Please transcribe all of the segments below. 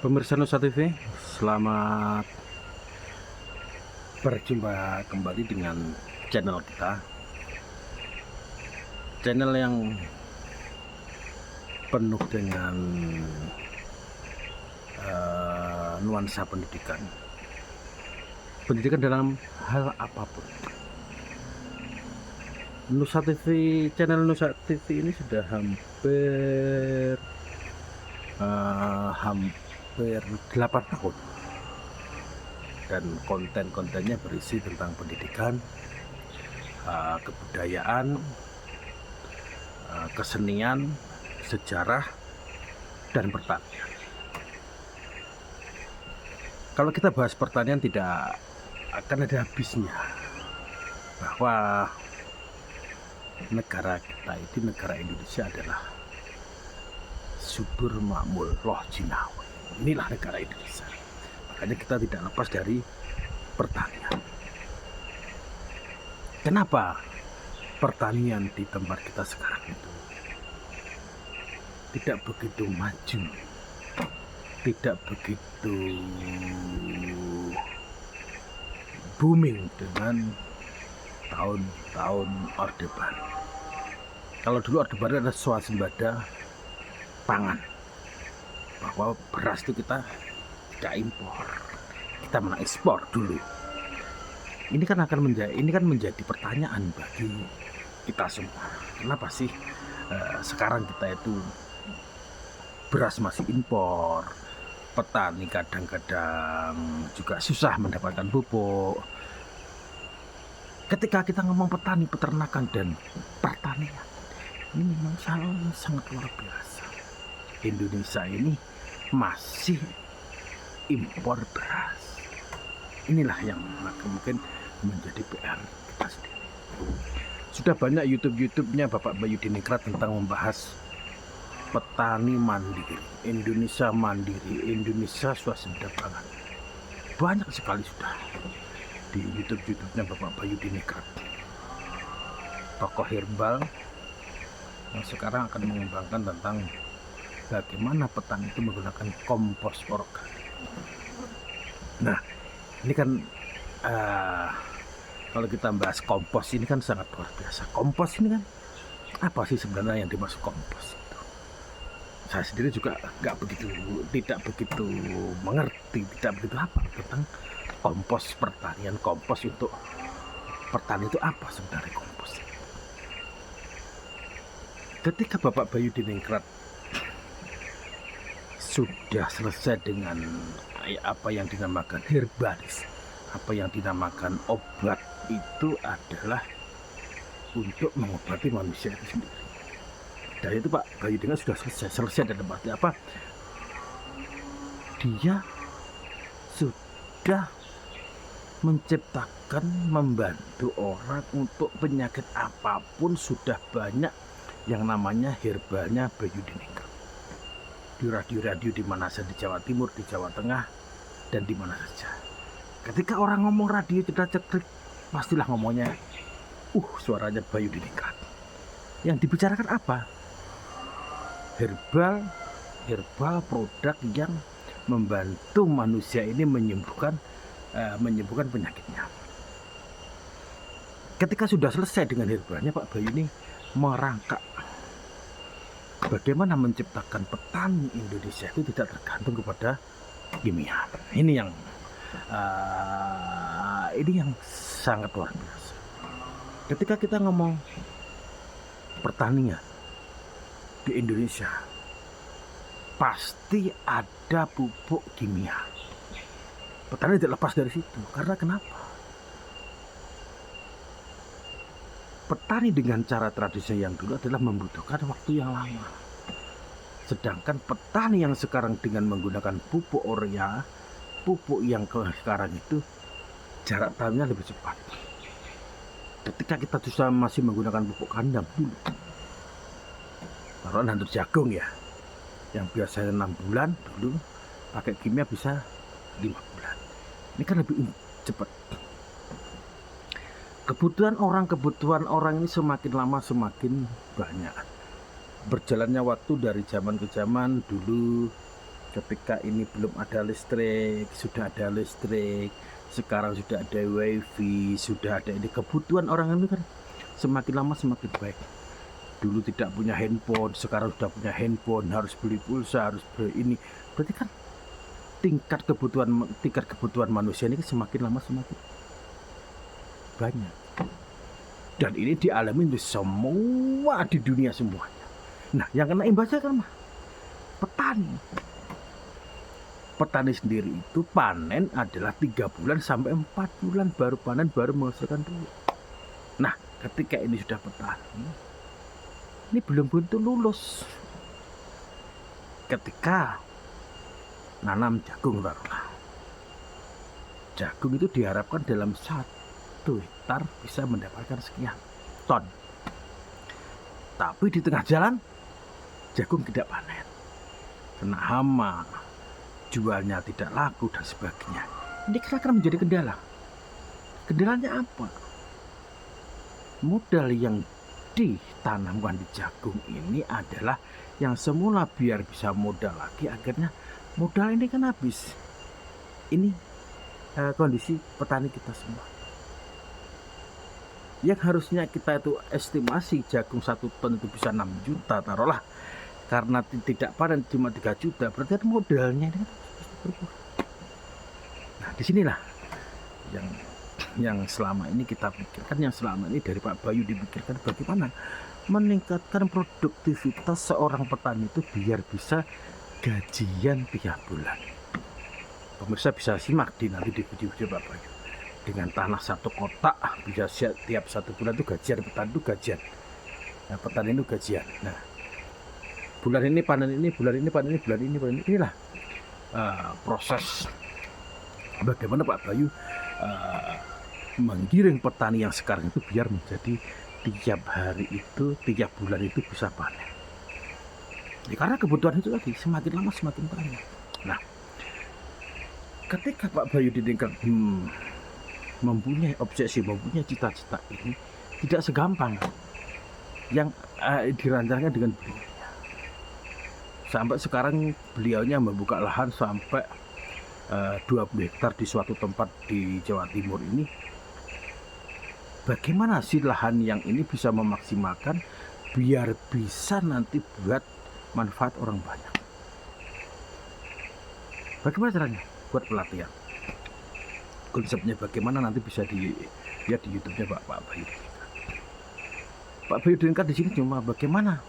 Pemirsa Nusa TV, selamat berjumpa kembali dengan channel kita. Channel yang penuh dengan nuansa pendidikan. Pendidikan dalam hal apapun. Nusa TV, channel Nusa TV ini sudah hampir 8 tahun, dan konten-kontennya berisi tentang pendidikan, kebudayaan, kesenian, sejarah, dan pertanian. Kalau kita bahas pertanian tidak akan ada habisnya, bahwa negara kita itu, negara Indonesia adalah subur makmur loh jinawi. Inilah negara Indonesia. Makanya kita tidak lepas dari pertanian. Kenapa pertanian di tempat kita sekarang itu tidak begitu maju, tidak begitu booming dengan tahun-tahun Orde Baru? Kalau dulu Orde Baru ada swasembada pangan, bahwa beras itu kita tidak impor, kita malah ekspor dulu. Ini kan menjadi pertanyaan bagi kita semua. Kenapa sih sekarang kita itu beras masih impor, petani kadang-kadang juga susah mendapatkan pupuk. Ketika kita ngomong petani, peternakan, dan pertanian, ini memang sangat luar biasa. Indonesia ini masih impor beras. Inilah yang mungkin menjadi PR kita sendiri. Sudah banyak YouTube-nya Bapak Bayu Diningrat tentang membahas petani mandiri, Indonesia mandiri, Indonesia swasembada pangan. Banyak sekali sudah di YouTube-nya Bapak Bayu Diningrat. Tokoh herbal yang sekarang akan mengembangkan tentang bagaimana petani itu menggunakan kompos organik. Nah, ini kan kalau kita bahas kompos ini kan sangat luar biasa. Kompos ini kan apa sih sebenarnya yang dimaksud kompos itu? Saya sendiri juga tidak begitu mengerti, tidak begitu apa tentang kompos pertanian. Kompos untuk pertanian itu apa sebenarnya kompos? Ketika Bapak Bayu Diningrat sudah selesai dengan apa yang dinamakan herbalis, apa yang dinamakan obat, itu adalah untuk mengobati manusia itu sendiri. Dan itu Pak Bayu Diningrat sudah selesai dalam arti apa? Dia sudah menciptakan, membantu orang untuk penyakit apapun. Sudah banyak yang namanya herbalnya Bayu Diningrat. Di radio-radio di mana saja, di Jawa Timur, di Jawa Tengah, dan di mana saja. Ketika orang ngomong radio cedak-cedak, pastilah ngomongnya suaranya Bayu Diningrat. Yang dibicarakan apa? Herbal produk yang membantu manusia ini menyembuhkan penyakitnya. Ketika sudah selesai dengan herbalnya, Pak Bayu ini merangkak bagaimana menciptakan petani Indonesia itu tidak tergantung kepada kimia. Ini yang sangat luar biasa. Ketika kita ngomong pertanian di Indonesia, pasti ada pupuk kimia. Petani tidak lepas dari situ. Karena kenapa? Petani dengan cara tradisional yang dulu adalah membutuhkan waktu yang lama. Sedangkan petani yang sekarang dengan menggunakan pupuk urea, pupuk yang sekarang itu jarak tanamnya lebih cepat. Ketika kita masih menggunakan pupuk kandang dulu, taruhan nandur jagung ya, yang biasanya 6 bulan, dulu pakai kimia bisa 5 bulan. Ini kan lebih cepat. Kebutuhan orang ini semakin lama semakin banyak. Berjalannya waktu dari zaman ke zaman, dulu Ketika ini belum ada listrik, sudah ada listrik, sekarang sudah ada wifi, sudah ada ini, kebutuhan orang ini kan semakin lama semakin baik. Dulu tidak punya handphone, sekarang sudah punya handphone, harus beli pulsa, harus beli ini. Berarti kan tingkat kebutuhan manusia ini semakin lama semakin banyak. Dan ini dialami di semua di dunia semuanya. Nah, yang kena imbasnya kan petani. Petani sendiri itu panen adalah 3 bulan sampai 4 bulan baru panen, baru menghasilkan duit. Nah, ketika ini sudah petani, ini belum tentu lulus. Ketika nanam jagung, taruhlah. Jagung itu diharapkan dalam 1 hektar bisa mendapatkan sekian ton. Tapi di tengah jalan, jagung tidak panen. Kena hama, jualnya tidak laku dan sebagainya. Ini akan menjadi kendala. Kendalanya apa? Modal yang ditanamkan di jagung ini adalah yang semula biar bisa modal lagi, akhirnya modal ini kan habis. Ini kondisi petani kita semua. Yang harusnya kita itu estimasi jagung 1 ton itu bisa 6 juta, taruhlah. Karena tidak panen cuma 3 juta, berarti modalnya ini kan berkurang. Nah, disinilah yang selama ini kita pikirkan, yang selama ini dari Pak Bayu dipikirkan, bagaimana meningkatkan produktivitas seorang petani itu biar bisa gajian tiap bulan. Pemirsa bisa simak nanti di video Pak Bayu. Dengan tanah 1 kotak bisa tiap 1 bulan itu gajian, petani itu gajian. Nah, petani itu gajian. Nah, bulan ini panen ini, bulan ini panen ini, bulan ini panen ini. Inilah proses bagaimana Pak Bayu menggiring petani yang sekarang itu biar menjadi tiap hari itu, tiap bulan itu bisa panen. Ya, karena kebutuhan itu tadi semakin lama semakin banyak. Nah, ketika Pak Bayu ditingkat mempunyai obsesi, mempunyai cita-cita ini tidak segampang yang dirancangkan dengan beliau. Sampai sekarang beliaunya membuka lahan sampai 20 hektar di suatu tempat di Jawa Timur ini. Bagaimana sih lahan yang ini bisa memaksimalkan biar bisa nanti buat manfaat orang banyak? Bagaimana caranya? Buat pelatihan. Konsepnya bagaimana nanti bisa dilihat di YouTube-nya Pak Bayu. Pak Bayu diangkat di sini cuma bagaimana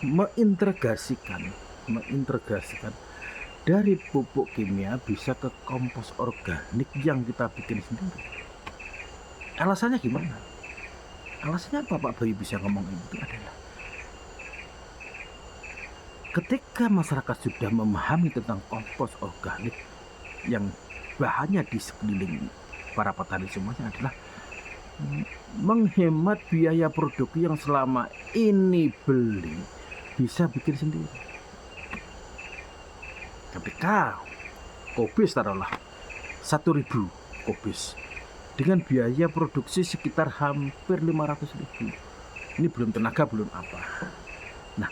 mengintegrasikan dari pupuk kimia bisa ke kompos organik yang kita bikin sendiri. Alasannya gimana? Alasannya apa Pak Bayu bisa ngomong itu adalah ketika masyarakat sudah memahami tentang kompos organik yang bahannya di sekeliling para petani semuanya adalah menghemat biaya produksi yang selama ini beli bisa bikin sendiri. Ketika kubis taruhlah 1.000 kubis dengan biaya produksi sekitar hampir 500.000. Ini belum tenaga, belum apa. Nah,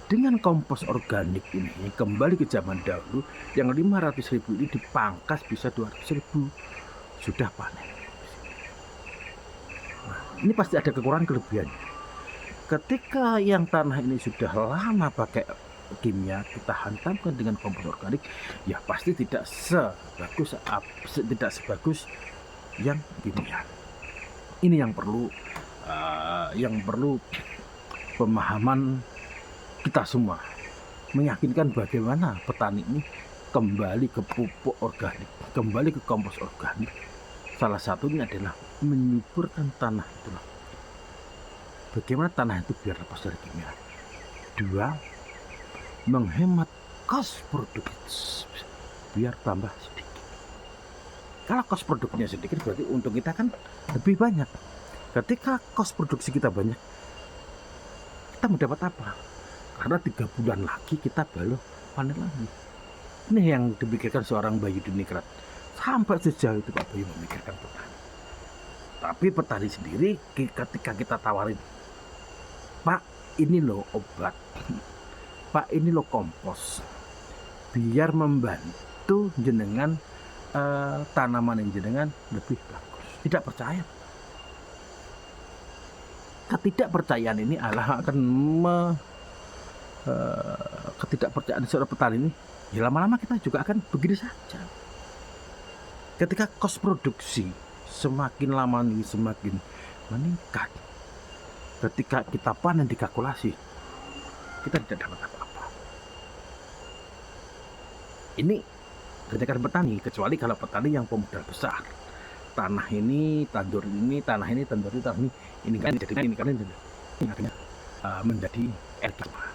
dengan kompos organik ini kembali ke zaman dahulu, yang 500.000 ini dipangkas bisa 200.000, sudah panen. Nah, ini pasti ada kekurangan kelebihannya. Ketika yang tanah ini sudah lama pakai kimia, kita hantamkan dengan kompos organik, ya pasti tidak sebagus yang kimia. Ini yang perlu pemahaman kita semua, meyakinkan bagaimana petani ini kembali ke pupuk organik, kembali ke kompos organik. Salah satunya adalah menyuburkan tanah itu. Bagaimana tanah itu biar lepas dari kimia. 2, menghemat kos produksi biar tambah sedikit. Kalau kos produksinya sedikit berarti untung kita kan lebih banyak. Ketika kos produksi kita banyak, kita mendapat apa? Karena 3 bulan lagi kita baru panen lagi. Ini yang dipikirkan seorang Bayu Diningrat. Sampai sejauh itu Pak Bayu memikirkan petani. Tapi petani sendiri ketika kita tawarin, Pak, ini loh obat Pak, ini lo kompos biar membantu jenengan, tanaman yang jenengan lebih bagus. Tidak percaya. Ketidakpercayaan ini akan ketidakpercayaan seorang petani ini, ya lama-lama kita juga akan begini saja. Ketika kos produksi semakin lama ini semakin meningkat, ketika kita panen dikalkulasi, kita tidak dapat apa-apa. Ini kebanyakan petani, kecuali kalau petani yang pemodal besar. Tanah ini, tandur ini, tanah ini, tandur ini kan jadi ini kan ini akhirnya menjadi etika.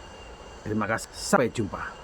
Terima kasih, sampai jumpa.